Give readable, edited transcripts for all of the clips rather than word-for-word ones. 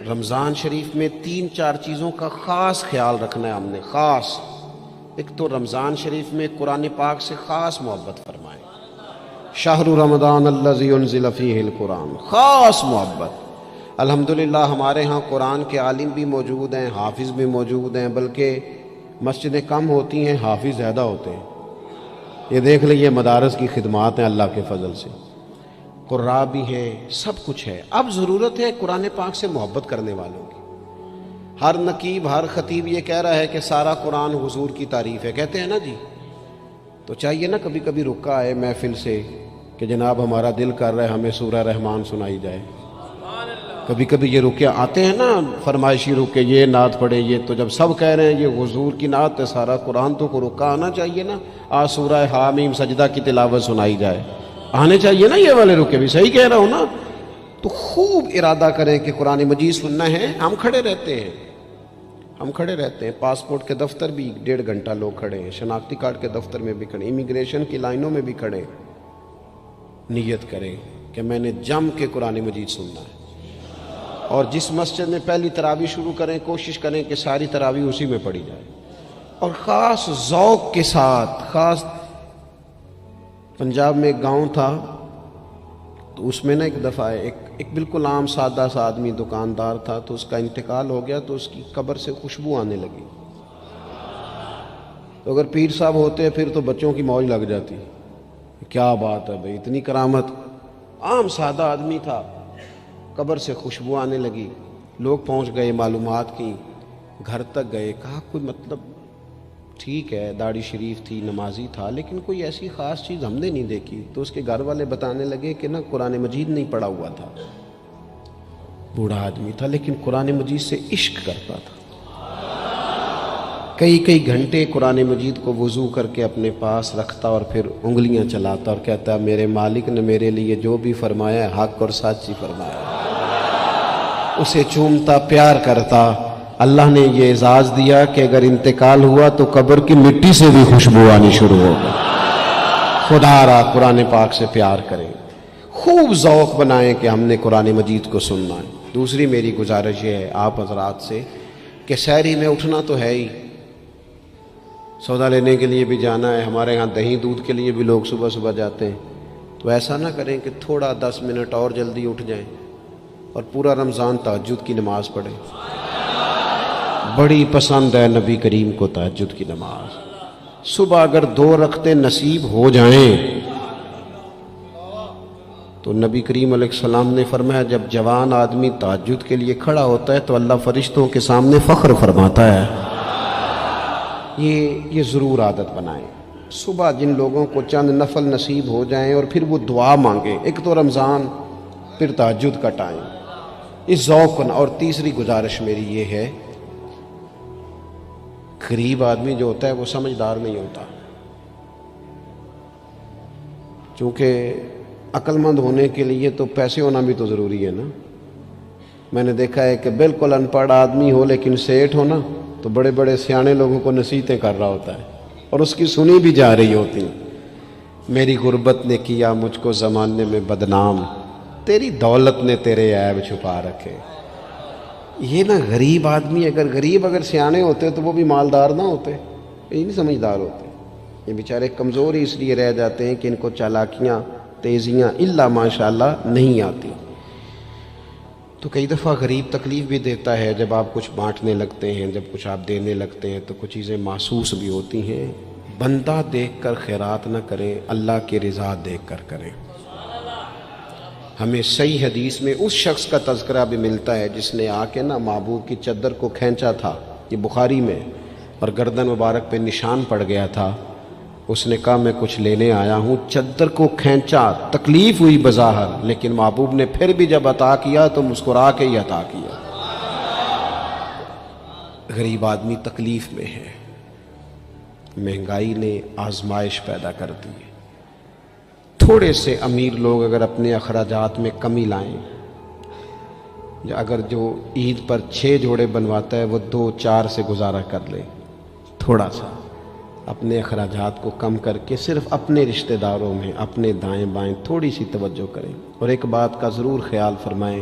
رمضان شریف میں 3-4 چیزوں کا خاص خیال رکھنا ہے ہم نے، خاص۔ ایک تو رمضان شریف میں قرآن پاک سے خاص محبت فرمائے، شہر رمضان الذی انزل فیہ القرآن، خاص محبت۔ الحمدللہ ہمارے ہاں قرآن کے عالم بھی موجود ہیں، حافظ بھی موجود ہیں، بلکہ مسجدیں کم ہوتی ہیں، حافظ زیادہ ہوتے ہیں۔ یہ دیکھ لئے مدارس کی خدمات ہیں اللہ کے فضل سے، قراء بھی ہیں، سب کچھ ہے۔ اب ضرورت ہے قرآن پاک سے محبت کرنے والوں کی۔ ہر نقیب، ہر خطیب یہ کہہ رہا ہے کہ سارا قرآن حضور کی تعریف ہے، کہتے ہیں نا جی، تو چاہیے نا کبھی کبھی رکا ہے محفل سے کہ جناب ہمارا دل کر رہا ہے ہمیں سورہ رحمان سنائی جائے۔ کبھی کبھی یہ رکے آتے ہیں نا فرمائشی رکے، یہ نعت پڑھے، یہ تو جب سب کہہ رہے ہیں یہ حضور کی نعت ہے سارا قرآن، تو کو رکا آنا چاہیے نا، آج سورہ حامیم سجدہ کی تلاوت سنائی جائے، آنے چاہیے نا یہ والے رکے بھی، صحیح کہہ رہا ہوں نا؟ تو خوب ارادہ کریں کہ قرآن مجید سننا ہے۔ ہم کھڑے رہتے ہیں، پاسپورٹ کے دفتر بھی 1.5 گھنٹہ لوگ کھڑے ہیں، شناختی کارڈ کے دفتر میں بھی کھڑے، امیگریشن کی لائنوں میں بھی کھڑے۔ نیت کریں کہ میں نے جم کے قرآن مجید سننا ہے، اور جس مسجد میں پہلی تراویح شروع کریں کوشش کریں کہ ساری تراویح اسی میں پڑھی جائے، اور خاص ذوق کے ساتھ۔ خاص پنجاب میں ایک گاؤں تھا، تو اس میں نا ایک دفعہ ایک بالکل عام سادہ سا آدمی دکاندار تھا، تو اس کا انتقال ہو گیا، تو اس کی قبر سے خوشبو آنے لگی۔ تو اگر پیر صاحب ہوتے پھر تو بچوں کی موج لگ جاتی، کیا بات ہے بھئی، اتنی کرامت۔ عام سادہ آدمی تھا، قبر سے خوشبو آنے لگی، لوگ پہنچ گئے، معلومات کی، گھر تک گئے، کہا کوئی مطلب ٹھیک ہے داڑھی شریف تھی، نمازی تھا، لیکن کوئی ایسی خاص چیز ہم نے نہیں دیکھی۔ تو اس کے گھر والے بتانے لگے کہ نا قرآن مجید نہیں پڑھا ہوا تھا، بوڑھا آدمی تھا لیکن قرآن مجید سے عشق کرتا تھا، کئی گھنٹے قرآن مجید کو وضو کر کے اپنے پاس رکھتا اور پھر انگلیاں چلاتا اور کہتا میرے مالک نے میرے لیے جو بھی فرمایا ہے حق اور سچ ہی فرمایا ہے۔ اسے چومتا، پیار کرتا۔ اللہ نے یہ اعزاز دیا کہ اگر انتقال ہوا تو قبر کی مٹی سے بھی خوشبو آنی شروع ہوگی۔ خدا را قرآن پاک سے پیار کریں، خوب ذوق بنائیں کہ ہم نے قرآن مجید کو سننا ہے۔ دوسری میری گزارش یہ ہے آپ حضرات سے کہ سحری میں اٹھنا تو ہے ہی، سودا لینے کے لیے بھی جانا ہے، ہمارے ہاں دہی دودھ کے لیے بھی لوگ صبح صبح جاتے ہیں، تو ایسا نہ کریں کہ تھوڑا 10 منٹ اور جلدی اٹھ جائیں اور پورا رمضان تہجد کی نماز پڑھیں۔ بڑی پسند ہے نبی کریم کو تہجد کی نماز۔ صبح اگر 2 رکعتیں نصیب ہو جائیں تو نبی کریم علیہ السلام نے فرمایا جب جوان آدمی تہجد کے لیے کھڑا ہوتا ہے تو اللہ فرشتوں کے سامنے فخر فرماتا ہے۔ یہ ضرور عادت بنائیں، صبح جن لوگوں کو چند نفل نصیب ہو جائیں اور پھر وہ دعا مانگیں، ایک تو رمضان پھر تہجد کا ٹائم، اس ذوق کو۔ اور تیسری گزارش میری یہ ہے، غریب آدمی جو ہوتا ہے وہ سمجھدار نہیں ہوتا، چونکہ عقل مند ہونے کے لیے تو پیسے ہونا بھی تو ضروری ہے نا۔ میں نے دیکھا ہے کہ بالکل ان پڑھ آدمی ہو لیکن سیٹھ ہو نا تو بڑے بڑے سیانے لوگوں کو نصیحتیں کر رہا ہوتا ہے اور اس کی سنی بھی جا رہی ہوتی ہیں۔ میری غربت نے کیا مجھ کو زمانے میں بدنام، تیری دولت نے تیرے عیب چھپا رکھے۔ یہ نا غریب آدمی اگر سیانے ہوتے تو وہ بھی مالدار نہ ہوتے، یہ نہیں سمجھدار ہوتے، یہ بیچارے کمزور ہی اس لیے رہ جاتے ہیں کہ ان کو چالاکیاں، تیزیاں الا ماشاءاللہ نہیں آتی۔ تو کئی دفعہ غریب تکلیف بھی دیتا ہے، جب آپ کچھ بانٹنے لگتے ہیں، جب کچھ آپ دینے لگتے ہیں تو کچھ چیزیں محسوس بھی ہوتی ہیں۔ بندہ دیکھ کر خیرات نہ کریں، اللہ کی رضا دیکھ کر کریں۔ ہمیں صحیح حدیث میں اس شخص کا تذکرہ بھی ملتا ہے جس نے آ کے نا محبوب کی چادر کو کھینچا تھا، یہ بخاری میں، اور گردن مبارک پہ نشان پڑ گیا تھا۔ اس نے کہا میں کچھ لینے آیا ہوں، چادر کو کھینچا، تکلیف ہوئی بظاہر، لیکن محبوب نے پھر بھی جب عطا کیا تو مسکرا کے ہی عطا کیا۔ غریب آدمی تکلیف میں ہے، مہنگائی نے آزمائش پیدا کر دی ہے۔ تھوڑے سے امیر لوگ اگر اپنے اخراجات میں کمی لائیں، اگر جو عید پر 6 جوڑے بنواتا ہے وہ 2-4 سے گزارا کر لے، تھوڑا سا اپنے اخراجات کو کم کر کے صرف اپنے رشتہ داروں میں، اپنے دائیں بائیں تھوڑی سی توجہ کریں۔ اور ایک بات کا ضرور خیال فرمائیں،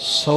100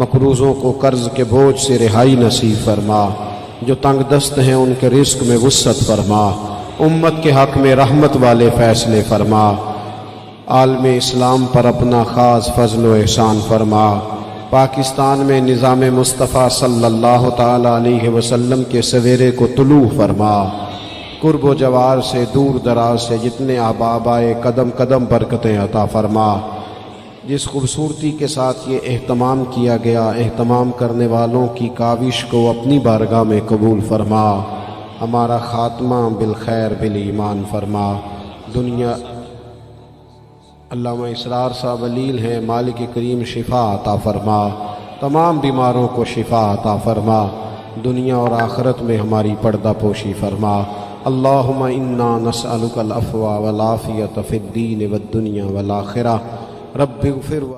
مقروضوں کو قرض کے بوجھ سے رہائی نصیب فرما، جو تنگ دست ہیں ان کے رزق میں وسعت فرما، امت کے حق میں رحمت والے فیصلے فرما، عالم اسلام پر اپنا خاص فضل و احسان فرما، پاکستان میں نظام مصطفیٰ صلی اللہ تعالی علیہ وسلم کے سویرے کو طلوع فرما، قرب و جوار سے دور دراز سے جتنے احباب آئے قدم قدم برکتیں عطا فرما، جس خوبصورتی کے ساتھ یہ اہتمام کیا گیا، اہتمام کرنے والوں کی کاوش کو اپنی بارگاہ میں قبول فرما، ہمارا خاتمہ بالخیر بالایمان فرما۔ دنیا علامہ اسرار صاحب علیل ہیں، مالک کریم شفا عطا فرما، تمام بیماروں کو شفا عطا فرما، دنیا اور آخرت میں ہماری پردہ پوشی فرما۔ اللہم انا نسألک العفو والعافیۃ فی الدین والدنیا والآخرہ، رب اغفر